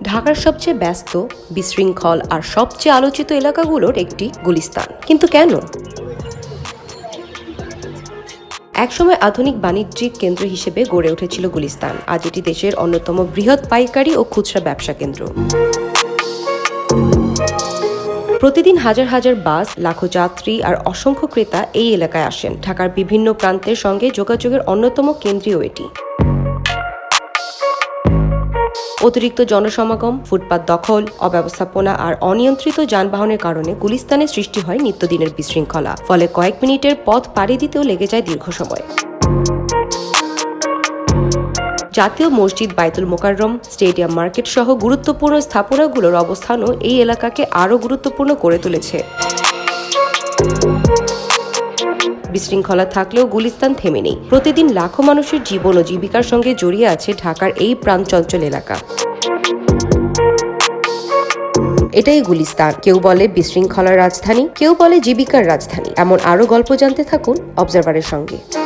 ঢাকার সবচেয়ে ব্যস্ত, বিশৃঙ্খল আর সবচেয়ে আলোচিত এলাকাগুলোর একটি গুলিস্তান। কিন্তু কেন? একসময় আধুনিক বাণিজ্যিক কেন্দ্র হিসেবে গড়ে উঠেছিল গুলিস্তান। আজ এটি দেশের অন্যতম বৃহৎ পাইকারি ও খুচরা ব্যবসা কেন্দ্র। প্রতিদিন হাজার হাজার বাস, লাখো যাত্রী আর অসংখ্য ক্রেতা এই এলাকায় আসেন। ঢাকার বিভিন্ন প্রান্তের সঙ্গে যোগাযোগের অন্যতম কেন্দ্রীয় এটি। অতিরিক্ত জনসমাগম, ফুটপাত দখল, অব্যবস্থাপনা আর অনিয়ন্ত্রিত যানবাহনের কারণে গুলিস্তানে সৃষ্টি হয় নিত্যদিনের বিশৃঙ্খলা। ফলে কয়েক মিনিটের পথ পাড়ি দিতেও লেগে যায় দীর্ঘ সময়। জাতীয় মসজিদ, বাইতুল মোকাররম, স্টেডিয়াম, মার্কেট সহ গুরুত্বপূর্ণ স্থাপনাগুলোর অবস্থানও এই এলাকাকে আরও গুরুত্বপূর্ণ করে তুলেছে। বিশৃঙ্খলা থাকলেও গুলিস্তান থেমে নেই। প্রতিদিন লাখো মানুষের জীবন ও জীবিকার সঙ্গে জড়িয়ে আছে ঢাকার এই প্রাণচঞ্চল এলাকা। এটাই গুলিস্তান। কেউ বলে বিশৃঙ্খলার রাজধানী, কেউ বলে জীবিকার রাজধানী। এমন আরও গল্প জানতে থাকুন অবজারভারের সঙ্গে।